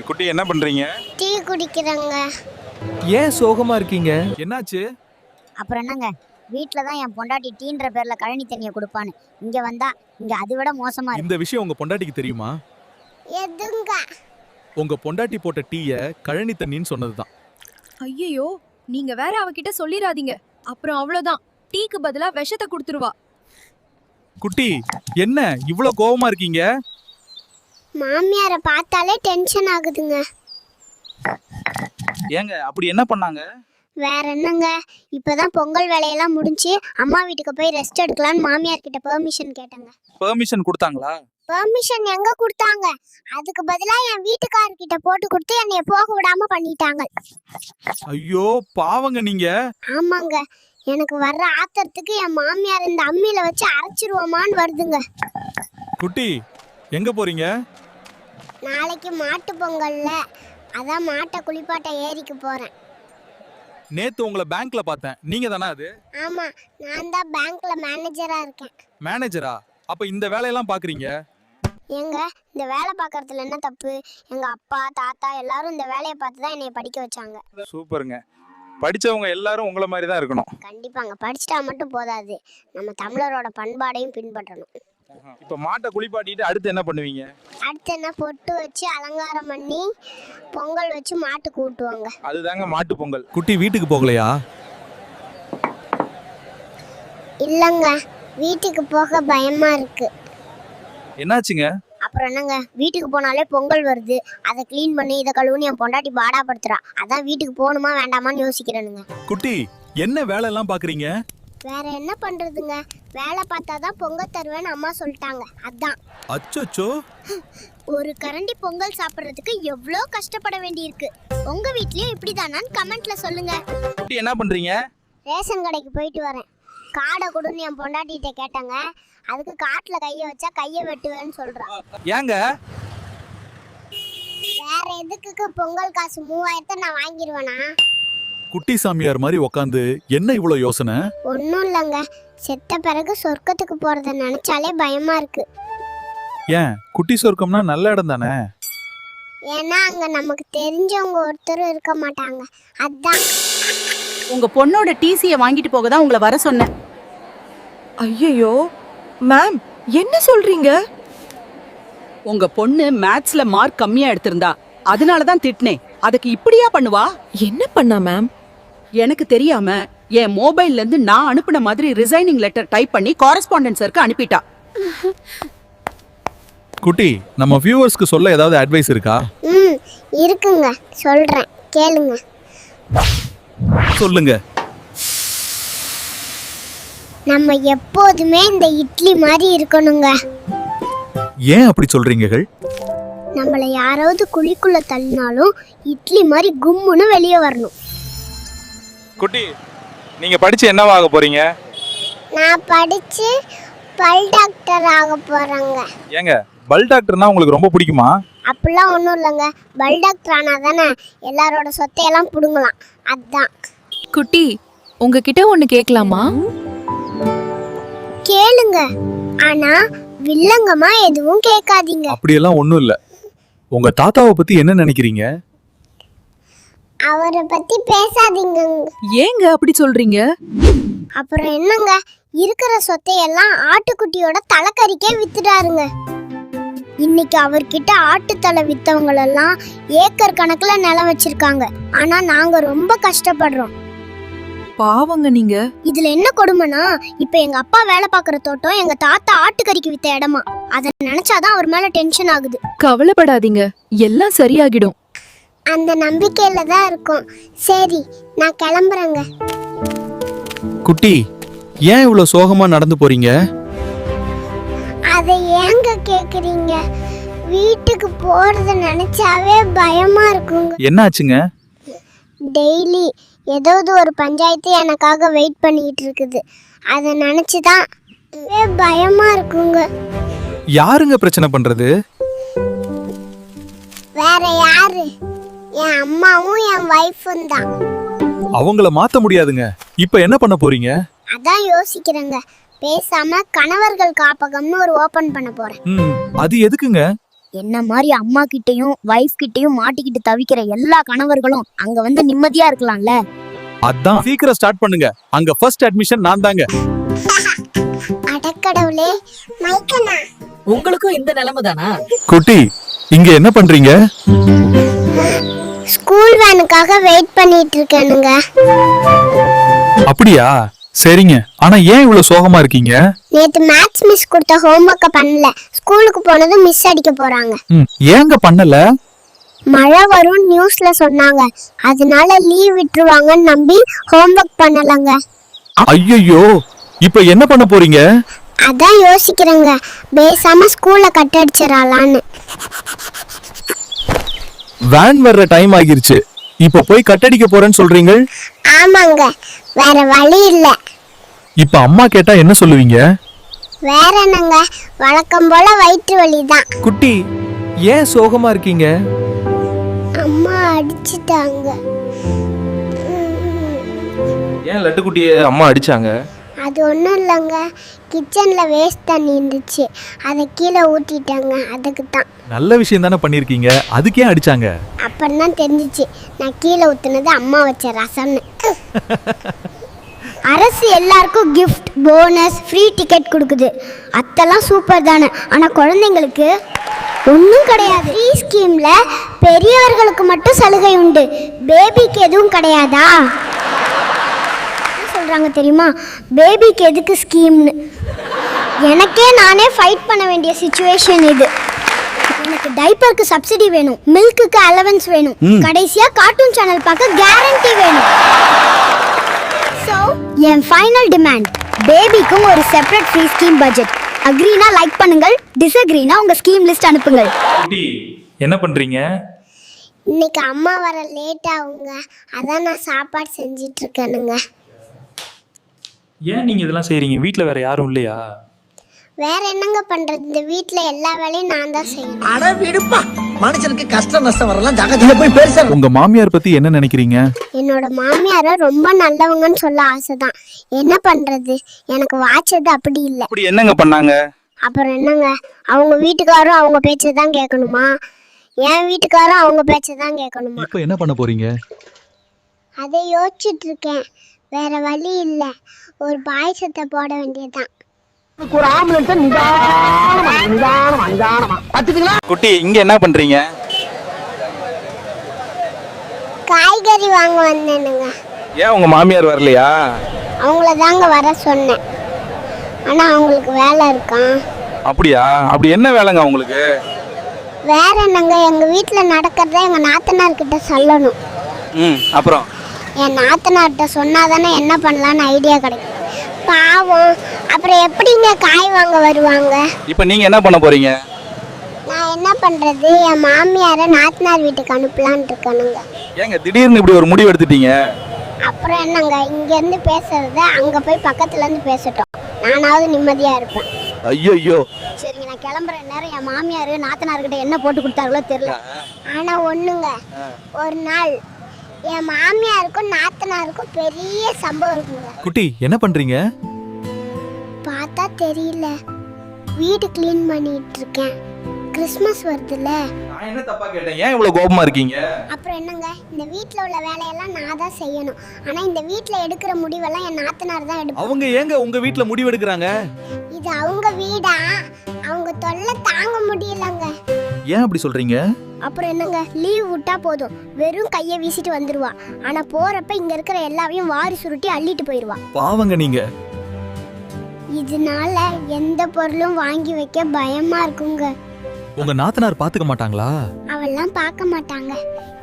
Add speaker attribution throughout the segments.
Speaker 1: குட்டி என்ன பண்றீங்க?
Speaker 2: டீ குடிக்கிறேங்க.
Speaker 3: ஏன் சோகமா இருக்கீங்க? என்னாச்சு?
Speaker 4: அப்புறம் என்னங்க, வீட்டில் தான் என் பொண்டாட்டி டீன்ற பேர்ல கழனி தண்ணியை கொடுப்பான்னு, இங்க வந்தா இங்க அதை விட மோசமா இருக்கு.
Speaker 3: இந்த விஷயம் உங்க பொண்டாட்டிக்கு தெரியுமா?
Speaker 2: எதுங்க?
Speaker 3: உங்க பொண்டாட்டி போட்ட டீய கழனி தண்ணின்னு சொன்னதுதான்.
Speaker 5: ஐயையோ, நீங்க வேற அவகிட்ட சொல்லிராதீங்க. அப்புறம் அவ்வளவுதான், டீக்கு பதிலா விஷத்தை கொடுத்துருவா.
Speaker 3: குட்டி, என்ன இவ்ளோ கோவமா இருக்கீங்க?
Speaker 2: மாமியாரை பார்த்தாலே டென்ஷன் ஆகுதுங்க.
Speaker 1: ஏங்க அப்படி என்ன பண்ணாங்க?
Speaker 2: வேற என்னங்க, இப்பதான் பொங்கல் வேலையெல்லாம் முடிஞ்சு அம்மா வீட்டுக்கு போய் ரெஸ்ட் எடுக்கலான்னு மாமியார் கிட்ட பெர்மிஷன் கேட்டேங்க.
Speaker 1: பெர்மிஷன் கொடுத்தாங்களா?
Speaker 2: பெர்மிஷன் எங்க கொடுத்தாங்க? அதுக்கு பதிலா என் வீட்டுக்காரர்கிட்ட போட்டு கொடுத்து என்னைய போக விடாம பண்ணிட்டாங்க.
Speaker 3: ஐயோ பாவங்க நீங்க.
Speaker 2: ஆமாங்க, எனக்கு வர்ற ஆத்திரத்துக்கு என் மாமியார் இந்த அம்மியில வச்சு அரைச்சிருவோமான்னு வருதுங்க.
Speaker 3: குட்டி, எங்க போறீங்க?
Speaker 2: நாளைக்கு மாட்டு பொங்கல்ல, அதான் மாட்டை குளிப்பாட்ட ஏரிக்கு போறேன்.
Speaker 3: நேத்து உங்களை பேங்க்ல பார்த்தேன், நீங்க தானே அது?
Speaker 2: ஆமா, நான் தான் பேங்க்ல மேனேஜரா இருக்கேன்.
Speaker 3: மேனேஜரா? அப்ப இந்த வேலையெல்லாம் பாக்குறீங்க?
Speaker 2: ஏங்க, இந்த வேலை பார்க்கறதுல என்ன தப்பு? எங்க அப்பா தாத்தா எல்லாரும் இந்த வேலையை பார்த்து தான் என்னை படிக்க வச்சாங்க.
Speaker 1: சூப்பருங்க. படிச்சவங்க எல்லாரும் உங்களை மாதிரி தான் இருக்கணும்.
Speaker 2: கண்டிப்பாங்க, படிச்சுட்டா மட்டும் போதாது, நம்ம தமிழரோட பண்பாடையும் பின்பற்றணும்.
Speaker 1: இப்ப மாட்டை குளிப்பாட்டிட்டு அடுத்து என்ன பண்ணுவீங்க?
Speaker 2: அடுத்து என்ன, பொட்டு வச்சு அலங்காரம் பண்ணி பொங்கல் வச்சு மாட்டுக்கு ஊட்டுவாங்க.
Speaker 1: அதுதாங்க மாட்டு பொங்கல்.
Speaker 3: குட்டி வீட்டுக்கு போகலையா?
Speaker 2: இல்லங்க, வீட்டுக்கு போக பயமா இருக்கு.
Speaker 3: என்னாச்சுங்க?
Speaker 2: அப்புறம் என்னங்க, வீட்டுக்கு போனாலே பொங்கல் வருது, அதை க்ளீன் பண்ணி இதை கழுவுன்னு என் பொண்டாட்டி பாடாப்படுத்துறா. அதான் வீட்டுக்கு போகணுமா வேண்டாமான்னு யோசிக்கிறேனுங்க.
Speaker 3: குட்டி, என்ன வேலை எல்லாம் பாக்குறீங்க?
Speaker 2: வேற என்ன பண்றதுங்க, வேலை பார்த்தாதான் பொங்கல் தருவேன்னு அம்மா சொல்லிட்டாங்க, அதான்.
Speaker 3: அச்சோ,
Speaker 2: ஒரு கரண்டி பொங்கல் சாப்பிட்றதுக்கு எவ்வளோ கஷ்டப்பட வேண்டியிருக்கு. உங்க வீட்லயும் இப்படிதானான்னு கமெண்ட்ல சொல்லுங்க.
Speaker 1: குட்டி என்ன பண்றீங்க?
Speaker 2: ரேஷன் கடைக்கு போயிட்டு வரேன். காடை கொடுன்னு என் பொண்டாட்டிகிட்ட கேட்டாங்க, அதுக்கு காட்டுல கையை வச்சா கையை வெட்டுவேன்னு சொல்றான்.
Speaker 1: ஏங்க?
Speaker 2: வேற எதுக்கு பொங்கல் காசு 3000 நான் வாங்கிடுவேனா?
Speaker 3: குட்டி சாமியார் மாதிரி உக்காந்து என்ன இவ்வளவு யோசனை?
Speaker 2: ஒன்றும் இல்லைங்க, செத்த பிறகு சொர்க்கத்துக்கு போறத நினைச்சாலே பயமா இருக்கு.
Speaker 3: ஏன், குட்டி சொர்க்கம்னா நல்ல இடம் தானே?
Speaker 2: ஏன்னா அங்க நமக்கு தெரிஞ்சவங்க ஒருத்தரும் இருக்க மாட்டாங்க, அதான்.
Speaker 6: உங்க பொண்ணோட டிசியை வாங்கிட்டு போக தான் உங்களை வர சொன்னேன்.
Speaker 5: ஐயையோ மேம், என்ன சொல்றீங்க?
Speaker 6: உங்க பொண்ணு மேத்ஸ்ல மார்க் கம்மியா எடுத்திருந்தா, அதனால தான் திட்டினேன். அதுக்கு இப்படியா பண்ணுவா?
Speaker 5: என்ன பண்ணா மேம்?
Speaker 6: எனக்கு தெரியாம என் மொபைல்ல இருந்து நான் அனுப்பின மாதிரி ரிசைனிங் லெட்டர் டைப் பண்ணி காரஸ்பாண்டன்ஸருக்கு அனுப்பிட்டா.
Speaker 3: குட்டி, நம்ம வியூவர்ஸ்க்கு சொல்ல ஏதாவது அட்வைஸ் இருக்கா?
Speaker 2: இருக்குங்க, சொல்றேன் கேளுங்க.
Speaker 3: சொல்லுங்க.
Speaker 2: நம்ம எப்போதுமே இந்த இட்லி மாதிரி இருக்கணுங்க.
Speaker 3: ஏன் அப்படி சொல்றீங்கள்?
Speaker 2: நம்மளை யாராவது குழிக்குள்ள தள்ளினாலும் இட்லி மாதிரி கும்முன்னு வெளியே வரணும்.
Speaker 1: குட்டி, நீங்க படிச்சு என்னவாக போறீங்க?
Speaker 2: நான் படிச்சு பல் டாக்டர் ஆக போறேங்க.
Speaker 1: ஏங்க, பல் டாக்டர்னா உங்களுக்கு ரொம்ப பிடிக்குமா?
Speaker 2: அப்படிலாம் ஒன்றும் இல்லைங்க, பல் டாக்டர் ஆனா தானே எல்லாரோட சொத்தையெல்லாம் பிடுங்கலாம், அதான்.
Speaker 5: குட்டி, உங்ககிட்ட ஒண்ணு கேட்கலாமா?
Speaker 2: கேளுங்க, ஆனா வில்லங்கமா எதுவும் கேட்காதீங்க.
Speaker 3: அப்படியெல்லாம் ஒண்ணும் இல்ல. உங்க தாத்தாவை பத்தி என்ன நினைக்கிறீங்க?
Speaker 2: அவரை பத்தி பேசாதீங்க.
Speaker 5: ஏங்க அப்படி சொல்றீங்க?
Speaker 2: அப்புறம் என்னங்க, இருக்கிற சொத்தையெல்லாம் ஆட்டுக்குட்டியோட தலைக்கறிக்கே வித்துட்டாருங்க. இன்னைக்கு அவர்கிட்ட ஆட்டுத்தலை வித்தவங்களெல்லாம் ஏக்கர் கணக்குல நிலம் வச்சிருக்காங்க. ஆனா நாங்க ரொம்ப கஷ்டப்படுறோம்.
Speaker 5: பாவங்க நீங்க.
Speaker 2: இதுல என்ன கொடுமைனா, இப்ப எங்க அப்பா வேலை பார்க்குற தோட்டம் எங்க தாத்தா ஆட்டுக்கறிக்கு வித்த இடமா. அதை நினைச்சாதான் அவர் மேல டென்ஷன் ஆகுது.
Speaker 5: கவலைப்படாதீங்க, எல்லாம் சரியாகிடும்.
Speaker 2: அந்த நம்பிக்கையில தான் இருக்கும். சரி, நான் கிளம்புறேங்க.
Speaker 3: குட்டி, ஏன் இவ்வளவு சோகமா நடந்து போறீங்க?
Speaker 2: அதை ஏங்க கேக்குறீங்க? வீட்டுக்கு போறத நினைச்சாவே பயமா இருக்குங்க.
Speaker 3: என்னாச்சுங்க?
Speaker 2: டெய்லி ஏதாவது ஒரு பஞ்சாயத்து எனக்காக வெயிட் பண்ணிட்டு இருக்குது. அதை நினைச்சுதான் பயமா இருக்குங்க.
Speaker 3: யாருங்க பிரச்சனை பண்றது?
Speaker 2: வேற யாரு? என் அம்மாவும் என் வைஃபும் தான்.
Speaker 3: அவங்கள மாத்த முடியாதுங்க. இப்ப என்ன பண்ண போறீங்க?
Speaker 2: அதான் யோசிக்கிறேங்க. பேசாம கணவர்கள் காப்பகம்னு ஒரு ஓபன் பண்ண போறேன்.
Speaker 3: அது எதுக்குங்க?
Speaker 4: என்ன மாதிரி அம்மா கிட்டயும் வைஃப் கிட்டயும் மாட்டிக்கிட்டு தவிக்கிற எல்லா கணவர்களும் அங்க வந்து நிம்மதியா இருக்கலாம்ல.
Speaker 3: அதான் சீக்கிரம் ஸ்டார்ட் பண்ணுங்க. அங்க ஃபர்ஸ்ட் அட்மிஷன் நான் தாங்க.
Speaker 2: அடக்கடவுளே, மைக்கண்ணா.
Speaker 6: உங்களுக்கும் இந்த நிலைமை தானா?
Speaker 3: குட்டி, இங்க என்ன பண்றீங்க?
Speaker 2: ஸ்கூல் வேனுக்காக வெயிட் பண்ணிட்டு இருக்கேனுங்க.
Speaker 3: அப்படியா, சரிங்க. ஆனா ஏன் இவ்வளவு சோகமா இருக்கீங்க?
Speaker 2: நேத்து மேத்ஸ் மிஸ் கொடுத்த ஹோம்வொர்க்க பண்ணல. ஸ்கூலுக்கு போனதும் மிஸ் அடிக்க போறாங்க.
Speaker 3: ஏங்க பண்ணல?
Speaker 2: மழை வரும் நியூஸ்ல சொன்னாங்க, அதனால லீவ் விட்டுருவாங்கன்னு நம்பி ஹோம்வொர்க் பண்ணலங்க.
Speaker 3: ஐயோ, இப்ப என்ன பண்ண போறீங்க?
Speaker 2: அதான் யோசிக்கிறேங்க, பேசாம ஸ்கூல்ல கட் அடிச்சிடலான்னு.
Speaker 3: வேன் வர்ற டைம் ஆகிருச்சு. இப்ப போய் கட்டடிக்க போறேன்னு சொல்றீங்க?
Speaker 2: ஆமாங்க, வேற வழி இல்ல.
Speaker 3: இப்ப அம்மா கேட்டா என்ன சொல்லுவீங்க?
Speaker 2: வேற என்னங்க, வழக்கம் போல வயிற்று வலிதான்.
Speaker 7: குட்டி, ஏன் சோகமா இருக்கீங்க?
Speaker 2: அம்மா அடிச்சிட்டாங்க.
Speaker 7: ஏன் லட்டுக்குட்டியை அம்மா அடிச்சாங்க?
Speaker 2: அது ஒன்றும் இல்லைங்க, கிச்சனில் வேஸ்ட் தண்ணி இருந்துச்சு, அதை கீழே ஊற்றிட்டாங்க, அதுக்கு தான்.
Speaker 3: நல்ல விஷயம் தானே பண்ணிருக்கீங்க, அதுக்கே அடிச்சாங்க?
Speaker 2: அப்புறம் தான் தெரிஞ்சிச்சு நான் கீழே ஊற்றுனது அம்மா வச்ச ரசம்னு. அரசு எல்லாருக்கும் கிஃப்ட், போனஸ், ஃப்ரீ டிக்கெட் கொடுக்குது. அதெல்லாம் சூப்பர் தானே. ஆனால் குழந்தைங்களுக்கு ஒன்றும் கிடையாது. ஃப்ரீ ஸ்கீமில் பெரியவர்களுக்கு மட்டும் சலுகை உண்டு, பேபிக்கு எதுவும் கிடையாதா? சொல்கிறாங்க தெரியுமா, பேபிக்கு எதுக்கு ஸ்கீம்னு. எனக்கே நானே ஃபைட் பண்ண வேண்டிய சிச்சுவேஷன் இது. எனக்கு டைப்பருக்கு சப்சிடி வேணும், மில்க்குக்கு அலவன்ஸ் வேணும், கடைசியா கார்ட்டூன் சேனல் பார்க்க கேரண்டி வேணும். ஸோ என் ஃபைனல் டிமாண்ட், பேபிக்கும் ஒரு செப்பரேட் ஃப்ரீ ஸ்கீம் பட்ஜெட். அக்ரீனா லைக் பண்ணுங்கள், டிஸ்அக்ரீனா உங்க ஸ்கீம் லிஸ்ட் அனுப்புங்கள்.
Speaker 3: குட்டி, என்ன பண்றீங்க?
Speaker 2: இன்னைக்கு அம்மா வர லேட் ஆகுங்க, அதான் நான் சாப்பாடு செஞ்சிட்டு இருக்கேனுங்க.
Speaker 3: ஏன் நீங்க இதெல்லாம் செய்றீங்க? வீட்ல வேற யாரும் இல்லையா?
Speaker 2: வேற என்னங்க பண்றது, இந்த வீட்ல எல்லா வேலையும் நான் தான் செய்யணும்.
Speaker 8: அட விடுப்பா, மனுஷனுக்கு கஷ்டம் நஷ்டம் வரலாம், ஜாகத்துல போய் பேச.
Speaker 3: உங்க மாமியார் பத்தி என்ன நினைக்கிறீங்க?
Speaker 2: என்னோட மாமியார ரொம்ப நல்லவங்கன்னு சொல்ல ஆசைதான். என்ன பண்றது, எனக்கு வாச்சது அப்படி இல்லை.
Speaker 1: அப்படி என்னங்க பண்ணாங்க?
Speaker 2: அப்புறம் என்னங்க, அவங்க வீட்டுக்காரும் அவங்க பேச்சை தான் கேட்கணுமா, என் வீட்டுக்காரும் அவங்க பேச்சை தான் கேட்கணுமா?
Speaker 3: இப்ப என்ன பண்ண போறீங்க?
Speaker 2: அதை யோசிச்சுட்டு இருக்கேன், வேற வழி இல்லை, ஒரு பாயசத்தை போட வேண்டியதுதான்.
Speaker 8: ஒரு ஆம்புலன்ஸ் நிதானமா பாத்துக்கீங்களா?
Speaker 1: குட்டி, இங்க என்ன பண்றீங்க?
Speaker 2: காய்கறி வாங்க வந்தேனுங்க.
Speaker 1: ஏன் உங்க மாமியார் வரலையா?
Speaker 2: அவங்கள தாங்க வர சொன்னேன், ஆனா அவங்களுக்கு வேலை இருக்கான்.
Speaker 1: அப்படியா? அப்படி என்ன வேலைங்க உங்களுக்கு?
Speaker 2: வேற என்னங்க, எங்க வீட்டுல நடக்கிறத எங்க நாத்தனார் கிட்ட சொல்லணும்.
Speaker 1: அப்புறம்
Speaker 2: என் நாத்தனார்கிட்ட சொன்னாதானே என்ன பண்ணலான்னு ஐடியா கிடைக்கும். பாவம், அப்புறம் எப்படிங்க காய் வாங்க வருவாங்க?
Speaker 1: இப்ப நீங்க என்ன பண்ண போறீங்க?
Speaker 2: நான் என்ன பண்றது, என் மாமியாரை நாத்தனார் வீட்டுக்கு அனுப்பலான் இருக்கணுங்க.
Speaker 1: ஏங்க திடீர்னு இப்படி ஒரு முடிவு எடுத்துட்டீங்க?
Speaker 2: அப்புறம் என்னங்க, இங்க இருந்து பேசுறத அங்க போய் பக்கத்துல இருந்து பேசட்டும், நானாவது நிம்மதியா இருப்பேன்.
Speaker 1: ஐயோ,
Speaker 4: சரிங்க, நான் கிளம்புற நேரம் என் மாமியார் நாத்தனார்கிட்ட என்ன போட்டு கொடுத்தாங்களோ தெரியல.
Speaker 2: ஆனா ஒண்ணுங்க, ஒரு நாள் என் மாமியாருக்கும் நாத்தனாருக்கும் பெரிய சம்பவம் இருக்குங்க.
Speaker 3: குட்டி, என்ன பண்றீங்க?
Speaker 2: பார்த்தா தெரியல, வீடு கிளீன் பண்ணிட்டு இருக்கேன். கிறிஸ்மஸ் வருதுல்ல.
Speaker 1: நான் என்ன தப்பா கேட்டேன்? ஏன் இவ்வளவு கோபமா இருக்கீங்க?
Speaker 2: அப்புறம் என்னங்க, இந்த வீட்ல உள்ள வேலையெல்லாம் நான் தான் செய்யணும், ஆனா இந்த வீட்ல எடுக்கிற முடிவெல்லாம் என் நாத்தனார் தான் எடுப்பாங்க.
Speaker 3: அவங்க ஏங்க உங்க வீட்ல முடிவு எடுக்கறாங்க?
Speaker 2: இது அவங்க வீடா, அவங்க தொல்லை தாங்க முடியலங்க.
Speaker 3: ஏன் அப்படி சொல்றீங்க?
Speaker 2: அப்புறம் என்னங்க, லீவ் விட்டா போதும், வெறும் கையை வீசிட்டு வந்துருவா, ஆனா போறப்ப இங்க இருக்கிற எல்லாவையும் வாரி சுருட்டி அள்ளிட்டு போயிருவா.
Speaker 3: பாவங்க நீங்க.
Speaker 2: இதனால எந்த பொருளும் வாங்கி வைக்க பயமா இருக்குங்க.
Speaker 3: உங்க நாத்தனார் பாத்துக்க மாட்டாங்களா?
Speaker 2: அவெல்லாம் பார்க்க மாட்டாங்க,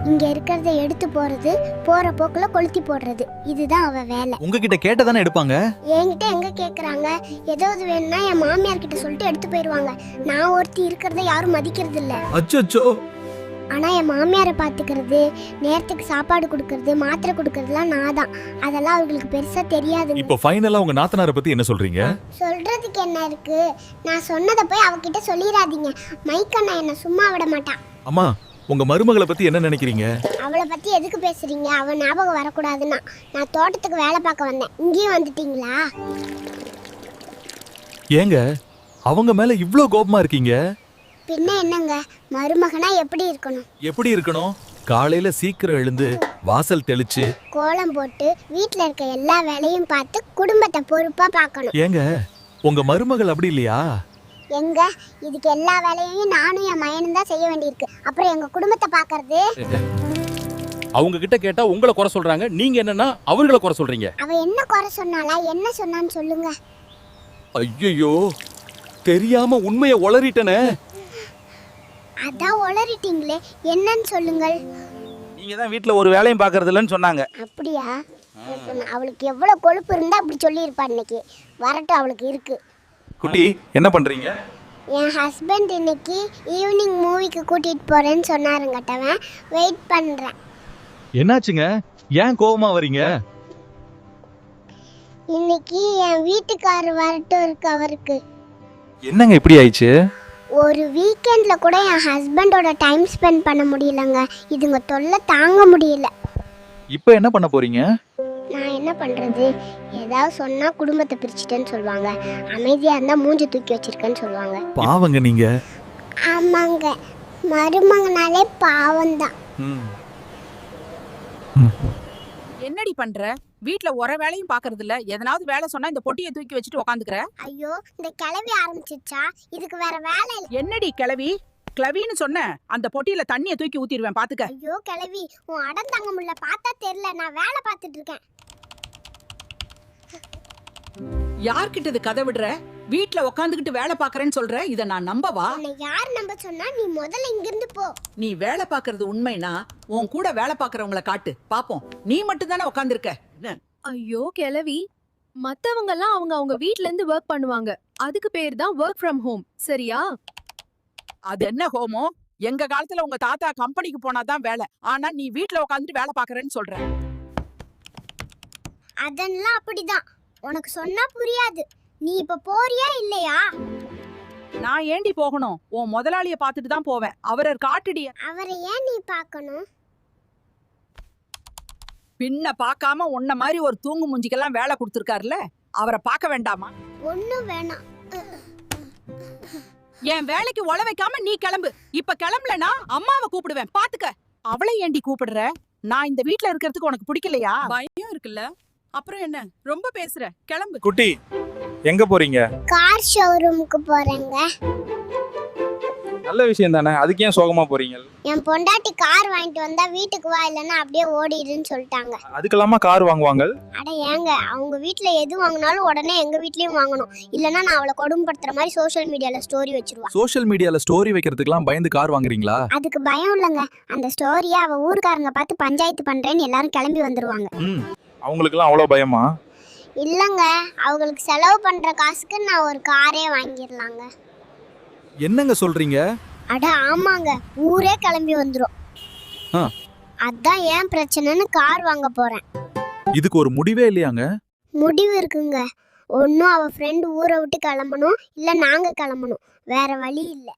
Speaker 2: இங்க இருக்கிறத எடுத்து போறது, போற போக்குல கொளுத்தி போடுறது, இதுதான் அவ வேலை.
Speaker 3: உங்ககிட்ட கேட்டதானே எடுப்பாங்க?
Speaker 2: என்கிட்ட எங்க கேக்குறாங்க, ஏதாவது வேணும்னா என் மாமியார் கிட்ட சொல்லிட்டு எடுத்து போயிருவாங்க. நான் ஒருத்தி இருக்கிறத யாரும் மதிக்கிறது இல்ல.
Speaker 3: அச்சோ.
Speaker 2: ஆனா என் மாமியாரை பாத்துக்கிறது, நேரத்துக்கு சாப்பாடு கொடுக்கறது, மாத்திரை கொடுக்கறதுலாம் நான் தான். அதெல்லாம் அவங்களுக்கு பெருசா தெரியாது.
Speaker 3: இப்போ ஃபைனலா உங்க நாத்தனாரை பத்தி என்ன சொல்றீங்க?
Speaker 2: சொல்றதுக்கு என்ன இருக்கு, நான் சொன்னதை போய் அவகிட்ட சொல்லிடாதீங்க. மைக்கண்ணா என்ன சும்மா விட மாட்டான்.
Speaker 3: அம்மா, உங்க மருமகளை பத்தி என்ன நினைக்கிறீங்க?
Speaker 2: அவளை பத்தி எதுக்கு பேசுறீங்க, அவன் ஞாபகம் வரக்கூடாதுன்னா. நான் தோட்டத்துக்கு வேலை பார்க்க வந்தேன், இங்கேயும் வந்துட்டீங்களா?
Speaker 3: ஏங்க அவங்க மேல இவ்ளோ கோபமா இருக்கீங்க?
Speaker 2: பின்ன என்னங்க, மருமகனா எப்படி இருக்கணும்?
Speaker 3: எப்படி இருக்கணும்? காலையில சீக்கிரம் எழுந்து வாசல் தெளிச்சு
Speaker 2: கோலம் போட்டு வீட்ல இருக்க எல்லா வேலையும் பார்த்து குடும்பத்தை பொறுப்பா பார்க்கணும்.
Speaker 3: ஏங்க உங்க மருமகள் அப்படி இல்லையா?
Speaker 2: எங்க இதுக்கு எல்லா வேலையையும் நானும் என் மயனும் தான் செய்ய வேண்டியிருக்கு. அப்புறம் எங்க குடும்பத்தை பார்க்கறது.
Speaker 9: அவங்க கிட்ட கேட்டா உங்களை குறை சொல்றாங்க, நீங்க என்னன்னா அவங்கள குறை சொல்றீங்க.
Speaker 2: அவ என்ன குறை சொன்னாலா, என்ன சொன்னான்னு சொல்லுங்க.
Speaker 9: ஐயோ, தெரியாம உண்மையை உளறிட்டனே.
Speaker 2: அதான் உளறிட்டீங்களே, என்னன்னு சொல்லுங்கள்.
Speaker 1: நீங்க தான் வீட்ல ஒரு வேலையும் பார்க்கறது இல்லைன்னு சொன்னாங்க.
Speaker 2: அப்படியா? அவளுக்கு எவ்வளவு கொழுப்பு இருந்தா அப்படி சொல்லியிருப்பா. இன்னைக்கு வரட்டும், அவளுக்கு இருக்கு.
Speaker 1: குட்டி என்ன பண்றீங்க?
Speaker 2: என் ஹஸ்பண்ட் இன்னைக்கு ஈவினிங் மூவிக்கு கூட்டிட்டு போறேன்னு சொன்னாருங்கட்டவன். வெயிட் பண்றேன்.
Speaker 3: என்னாச்சுங்க? ஏன் கோவமா வரீங்க?
Speaker 2: இன்னைக்கு என் வீட்டுக்காரர் வரட்டும் இருக்கு அவருக்கு.
Speaker 1: என்னங்க இப்படி ஆயிடுச்சு?
Speaker 2: ஒரு வீக்கெண்ட்ல கூட என் ஹஸ்பண்டோட டைம் ஸ்பெண்ட் பண்ண முடியலங்க. இதுங்க தொல்லை தாங்க முடியல.
Speaker 1: இப்போ என்ன பண்ண போறீங்க?
Speaker 2: நான் என்ன பண்றது? ஏதாவது சொன்னா குடும்பத்தை பிரிச்சுட்டேன்னு சொல்லுவாங்க. அமைதியா இருந்தா மூஞ்சி தூக்கி வச்சிருக்கேன்னு சொல்லுவாங்க.
Speaker 3: பாவங்க நீங்க.
Speaker 2: ஆமாங்க, மருமகனாலே பாவம்தான்.
Speaker 6: என்னடி பண்ற? வீட்ல ஒரு வேலையும் பாக்குறது இல்ல. எதனாவது வேலை சொன்னா இந்த பொட்டியை தூக்கி வச்சுட்டு உட்காந்துக்கிற.
Speaker 2: ஐயோ, இந்த கிளவி ஆரம்பிச்சிச்சா? இதுக்கு வேற வேலை இல்ல.
Speaker 6: என்னடி கிளவி? கிளவின்னு சொன்ன அந்த பொட்டியில தண்ணியை தூக்கி ஊத்திடுவேன் பாத்துக்க.
Speaker 2: ஐயோ கிளவி, உன் அடம் தாங்க முடியல. பார்த்தா தெரியல, நான் வேலை பார்த்துட்டு இருக்கேன்.
Speaker 6: யார்கிட்ட இது கதை விடுற? வீட்ல உட்காந்துக்கிட்டு வேலை பாக்குறேன்னு சொல்ற, இத நான் நம்பவா?
Speaker 2: உன்னை யார் நம்ப சொன்னா? நீ முதல்ல இங்கிருந்து போ.
Speaker 6: நீ வேலை பாக்குறது உண்மைனா உன் கூட வேலை பாக்குறவங்கள காட்டு பாப்போம். நீ மட்டும் தானே உட்காந்துருக்க.
Speaker 5: ஐயோ கிழவி, மத்தவங்க எல்லாம் அவங்க அவங்க வீட்ல இருந்து ஒர்க் பண்ணுவாங்க. அதுக்கு பேர் தான் ஒர்க் ஃப்ரம் ஹோம், சரியா?
Speaker 6: அது என்ன ஹோமோ? எங்க காலத்துல உங்க தாத்தா கம்பெனிக்கு போனாதான் வேலை. ஆனா நீ வீட்ல உட்காந்துட்டு வேலை பாக்குறேன்னு சொல்ற.
Speaker 2: அதெல்லாம் அப்படிதான். உனக்கு சொன்னா புரியாது. நீ இப்ப போறியா இல்லையா?
Speaker 6: நான் ஏண்டி போகணும்? உன் முதலாளிய பாத்துட்டு தான் போவேன். அவரை காட்டுடிய.
Speaker 2: அவரை ஏன் நீ பார்க்கணும்?
Speaker 6: பின்ன பார்க்காம உன்ன மாதிரி ஒரு தூங்கு முஞ்சிக்கெல்லாம் வேலை கொடுத்துருக்காருல, அவரை பார்க்க வேண்டாமா?
Speaker 2: ஒண்ணும் வேணாம்.
Speaker 6: என் வேலைக்கு ஒல வைக்காம நீ கிளம்பு. இப்ப கிளம்பலனா அம்மாவை கூப்பிடுவேன் பாத்துக்க. அவளை ஏண்டி கூப்பிடுற? நான் இந்த வீட்ல இருக்கிறதுக்கு உனக்கு பிடிக்கலையா? பயம் இருக்குல்ல? அப்புறம் என்ன ரொம்ப பேசுற? கிளம்பு.
Speaker 1: குட்டி எங்க போறீங்க?
Speaker 2: கார் ஷோரூமுக்கு போறேங்க.
Speaker 1: நல்ல விஷயம் தானே, அதுக்கு ஏன் சோகமா போறீங்க?
Speaker 2: என் பொண்டாட்டி கார் வாங்கிட்டு வந்தா வீட்டுக்கு வா, இல்லைன்னா அப்படியே ஓடிடுன்னு சொல்லிட்டாங்க.
Speaker 1: அதுக்கெல்லாமா கார் வாங்குவாங்க?
Speaker 2: அட ஏங்க, அவங்க வீட்ல எது வாங்கினாலும் உடனே எங்க வீட்லயும் வாங்கணும். இல்லைன்னா நான் அவளை கொடுமைப்படுத்துற மாதிரி சோஷியல் மீடியால ஸ்டோரி வச்சிருவா.
Speaker 3: சோஷியல் மீடியால ஸ்டோரி வைக்கிறதுக்கெல்லாம் பயந்து கார் வாங்குறீங்களா?
Speaker 2: அதுக்கு பயம் இல்லைங்க. அந்த ஸ்டோரியை அவ ஊர்க்காரங்க பார்த்து பஞ்சாயத்து பண்றேன்னு எல்லாரும் கிளம்பி வந்துருவாங்க.
Speaker 1: அவங்களுக்குலாம் அவ்வளோ பயமா?
Speaker 2: இல்லைங்க, அவங்களுக்கு செலவு பண்ற காசுக்கு நான் ஒரு காரே வாங்கிடலாங்க.
Speaker 3: என்னங்க சொல்றீங்க?
Speaker 2: அட ஆமாங்க, ஊரே கிளம்பி வந்துரும். அதான் ஏன் பிரச்சனைன்னு கார் வாங்க போறேன்.
Speaker 3: இதுக்கு ஒரு முடிவே இல்லையாங்க?
Speaker 2: முடிவு இருக்குங்க. ஒன்னும் அவ ஃப்ரெண்ட் ஊரை விட்டு கிளம்பணும், இல்ல நாங்க கிளம்பணும். வேற வழி இல்லை.